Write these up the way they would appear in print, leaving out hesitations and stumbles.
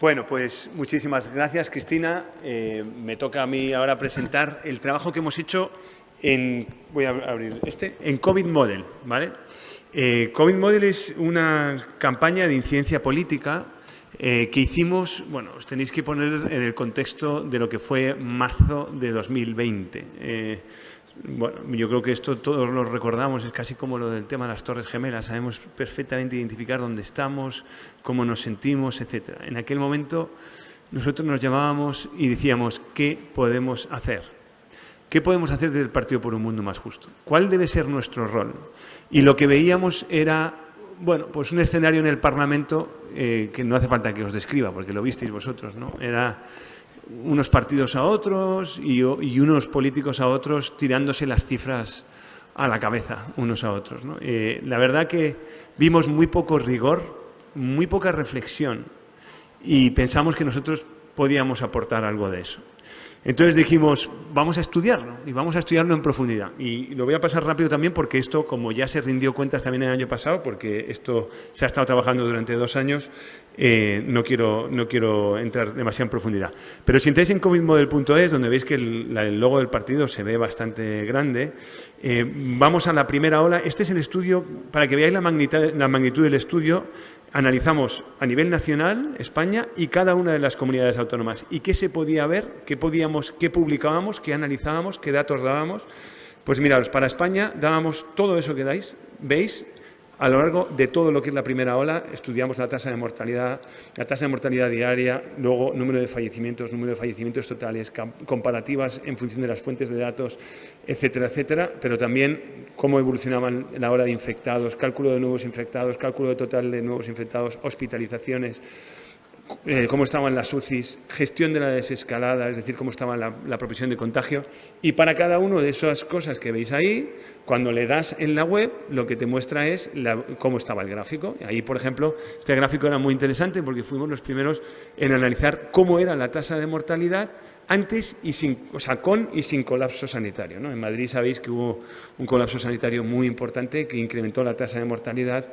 Bueno, pues muchísimas gracias, Cristina. Me toca a mí ahora presentar el trabajo que hemos hecho en, voy a abrir en COVID Model, ¿vale? COVID Model es una campaña de incidencia política que hicimos, bueno, os tenéis que poner en el contexto de lo que fue marzo de 2020. Bueno, yo creo que esto todos lo recordamos, es casi como lo del tema de las Torres Gemelas, sabemos perfectamente identificar dónde estamos, cómo nos sentimos, etc. En aquel momento nosotros nos llamábamos y decíamos, ¿qué podemos hacer? ¿Qué podemos hacer desde el Partido por un Mundo Más Justo? ¿Cuál debe ser nuestro rol? Y lo que veíamos era, bueno, pues un escenario en el Parlamento que no hace falta que os describa, porque lo visteis vosotros, ¿no? Era unos partidos a otros y unos políticos a otros tirándose las cifras a la cabeza unos a otros, ¿no? La verdad que vimos muy poco rigor, muy poca reflexión y pensamos que nosotros podíamos aportar algo de eso. Entonces dijimos, vamos a estudiarlo y vamos a estudiarlo en profundidad. Y lo voy a pasar rápido también porque esto, como ya se rindió cuentas también el año pasado, porque esto se ha estado trabajando durante 2 años, no quiero entrar demasiado en profundidad. Pero si entráis en covidmodel.es, donde veis que el logo del partido se ve bastante grande, vamos a la primera ola. Este es el estudio, para que veáis la magnitud del estudio. Analizamos a nivel nacional, España, y cada una de las comunidades autónomas. ¿Y qué se podía ver? ¿Qué publicábamos? ¿Qué analizábamos? ¿Qué datos dábamos? Pues miraos, para España dábamos todo eso que veis, a lo largo de todo lo que es la primera ola. Estudiamos la tasa de mortalidad diaria, luego número de fallecimientos totales, comparativas en función de las fuentes de datos, etcétera, etcétera, pero también cómo evolucionaban la hora de infectados, cálculo de nuevos infectados, cálculo de total de nuevos infectados, hospitalizaciones, cómo estaban las UCIs, gestión de la desescalada, es decir, cómo estaba la propagación de contagio. Y para cada una de esas cosas que veis ahí, cuando le das en la web, lo que te muestra es cómo estaba el gráfico. Ahí, por ejemplo, este gráfico era muy interesante porque fuimos los primeros en analizar cómo era la tasa de mortalidad antes y sin, con y sin colapso sanitario, ¿no? En Madrid sabéis que hubo un colapso sanitario muy importante que incrementó la tasa de mortalidad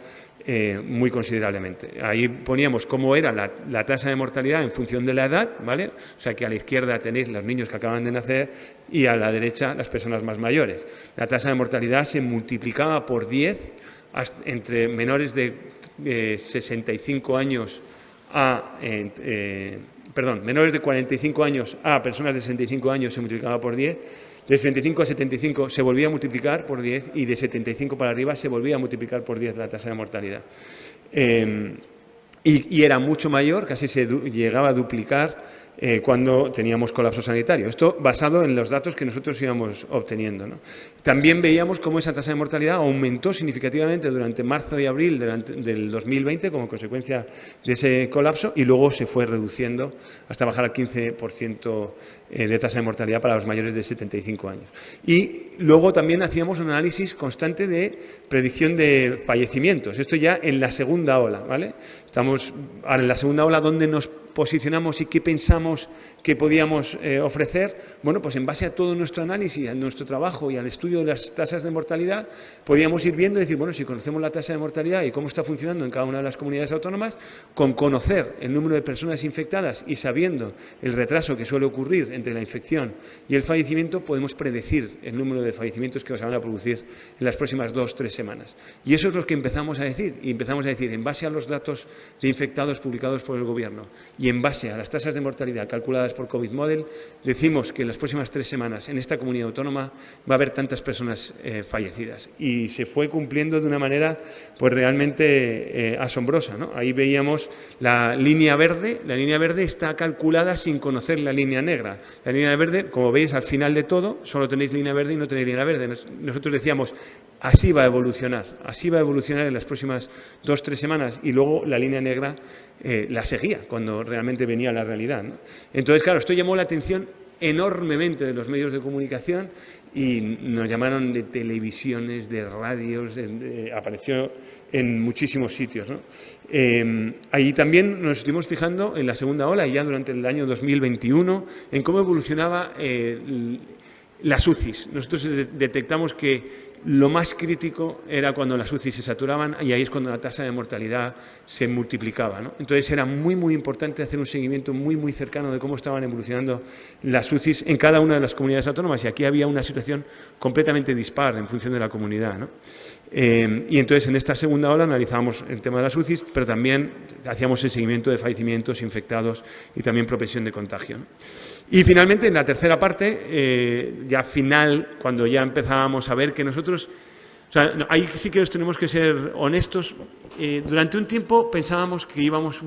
muy considerablemente. Ahí poníamos cómo era la tasa de mortalidad en función de la edad, ¿vale? O sea que a la izquierda tenéis los niños que acaban de nacer y a la derecha las personas más mayores. La tasa de mortalidad se multiplicaba por 10 entre menores de 65 años menores de 45 años a personas de 65 años se multiplicaba por 10, de 65 a 75 se volvía a multiplicar por 10 y de 75 para arriba se volvía a multiplicar por 10 la tasa de mortalidad. Y era mucho mayor, casi se llegaba a duplicar cuando teníamos colapso sanitario. Esto basado en los datos que nosotros íbamos obteniendo, ¿no? También veíamos cómo esa tasa de mortalidad aumentó significativamente durante marzo y abril del 2020 como consecuencia de ese colapso y luego se fue reduciendo hasta bajar al 15% de tasa de mortalidad para los mayores de 75 años. Y luego también hacíamos un análisis constante de predicción de fallecimientos. Esto ya en la segunda ola, ¿vale? Estamos ahora en la segunda ola donde nos posicionamos y qué pensamos que podíamos ofrecer. Bueno, pues en base a todo nuestro análisis, a nuestro trabajo y al estudio de las tasas de mortalidad, podíamos ir viendo y decir, bueno, si conocemos la tasa de mortalidad y cómo está funcionando en cada una de las comunidades autónomas, con conocer el número de personas infectadas y sabiendo el retraso que suele ocurrir entre la infección y el fallecimiento, podemos predecir el número de fallecimientos que se van a producir en las próximas 2-3 semanas. Y eso es lo que empezamos a decir. Y empezamos a decir, en base a los datos de infectados publicados por el Gobierno y en base a las tasas de mortalidad calculadas por COVID Model, decimos que en las próximas 3 semanas en esta comunidad autónoma va a haber tantas personas fallecidas. Y se fue cumpliendo de una manera pues realmente asombrosa, ¿no? Ahí veíamos la línea verde. La línea verde está calculada sin conocer la línea negra. La línea verde, como veis, al final de todo, solo tenéis línea verde y no tenéis línea verde. Nosotros decíamos, así va a evolucionar en las próximas 2-3 semanas y luego la línea negra la seguía cuando realmente venía la realidad, ¿no? Entonces, claro, esto llamó la atención enormemente de los medios de comunicación y nos llamaron de televisiones, de radios, apareció en muchísimos sitios, ¿no? Ahí también nos estuvimos fijando en la segunda ola y ya durante el año 2021 en cómo evolucionaba Las UCIs. Nosotros detectamos que lo más crítico era cuando las UCIs se saturaban y ahí es cuando la tasa de mortalidad se multiplicaba, ¿no? Entonces era muy, muy importante hacer un seguimiento muy, muy cercano de cómo estaban evolucionando las UCIs en cada una de las comunidades autónomas y aquí había una situación completamente dispar en función de la comunidad, ¿no? Y entonces en esta segunda ola analizábamos el tema de las UCIs, pero también hacíamos el seguimiento de fallecimientos, infectados y también propensión de contagio, ¿no? Y finalmente, en la tercera parte, ya final, cuando ya empezábamos a ver que nosotros, o sea, ahí sí que tenemos que ser honestos, durante un tiempo pensábamos que íbamos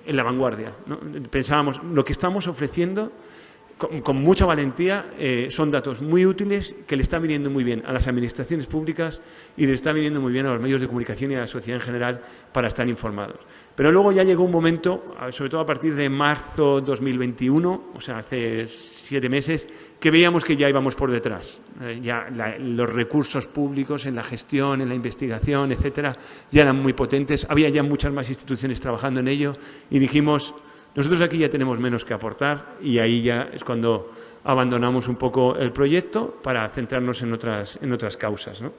en la vanguardia, ¿no? Pensábamos, lo que estamos ofreciendo con mucha valentía, son datos muy útiles que le están viniendo muy bien a las administraciones públicas y le están viniendo muy bien a los medios de comunicación y a la sociedad en general para estar informados. Pero luego ya llegó un momento, sobre todo a partir de marzo 2021, o sea, hace 7 meses, que veíamos que ya íbamos por detrás. Ya los recursos públicos en la gestión, en la investigación, etcétera, ya eran muy potentes. Había ya muchas más instituciones trabajando en ello y dijimos, nosotros aquí ya tenemos menos que aportar y ahí ya es cuando abandonamos un poco el proyecto para centrarnos en otras causas, ¿no?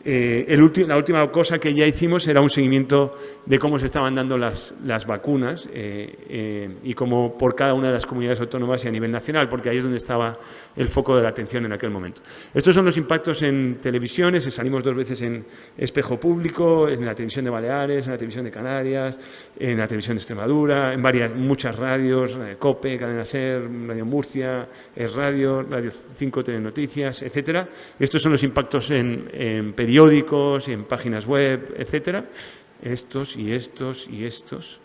La última cosa que ya hicimos era un seguimiento de cómo se estaban dando las vacunas y cómo por cada una de las comunidades autónomas y a nivel nacional, porque ahí es donde estaba el foco de la atención en aquel momento. Estos son los impactos en televisiones, salimos 2 veces en Espejo Público, en la televisión de Baleares, en la televisión de Canarias, en la televisión de Extremadura, en muchas radios, COPE, Cadena SER, Radio Murcia, Radio 5 Telenoticias, etcétera. Estos son los impactos en periódicos, en páginas web, etcétera. Estos y estos y estos.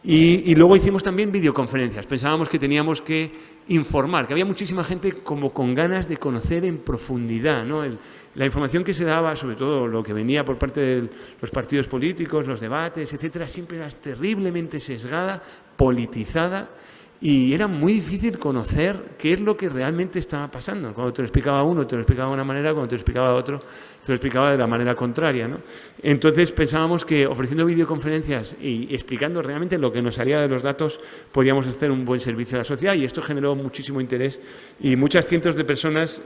Y luego hicimos también videoconferencias. Pensábamos que teníamos que informar, que había muchísima gente como con ganas de conocer en profundidad, ¿no? La información que se daba, sobre todo lo que venía por parte de los partidos políticos, los debates, etcétera, siempre era terriblemente sesgada, politizada. Y era muy difícil conocer qué es lo que realmente estaba pasando. Cuando te lo explicaba uno, te lo explicaba de una manera, cuando te lo explicaba otro, te lo explicaba de la manera contraria, ¿no? Entonces pensábamos que ofreciendo videoconferencias y explicando realmente lo que nos salía de los datos, podíamos hacer un buen servicio a la sociedad y esto generó muchísimo interés y muchas cientos de personas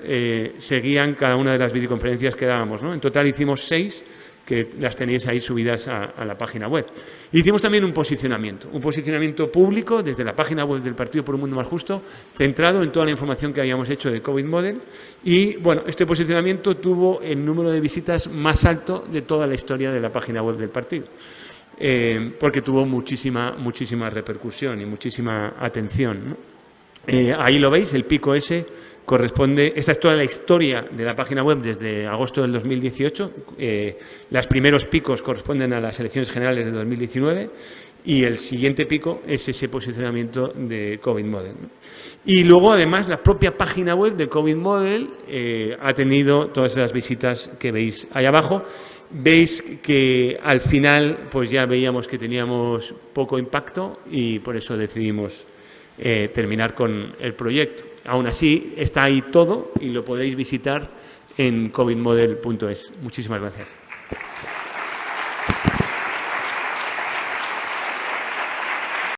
seguían cada una de las videoconferencias que dábamos, ¿no? En total hicimos 6, que las tenéis ahí subidas a la página web. Hicimos también un posicionamiento público desde la página web del Partido por un Mundo Más Justo, centrado en toda la información que habíamos hecho de COVID Model y, bueno, este posicionamiento tuvo el número de visitas más alto de toda la historia de la página web del partido, porque tuvo muchísima repercusión y muchísima atención, ¿no? Ahí lo veis, el pico ese corresponde, esta es toda la historia de la página web desde agosto del 2018, los primeros picos corresponden a las elecciones generales de 2019 y el siguiente pico es ese posicionamiento de COVID Model, ¿no? Y luego además la propia página web de COVID Model ha tenido todas las visitas que veis ahí abajo. Veis que al final pues ya veíamos que teníamos poco impacto y por eso decidimos terminar con el proyecto. Aún así, está ahí todo y lo podéis visitar en covidmodel.es. Muchísimas gracias.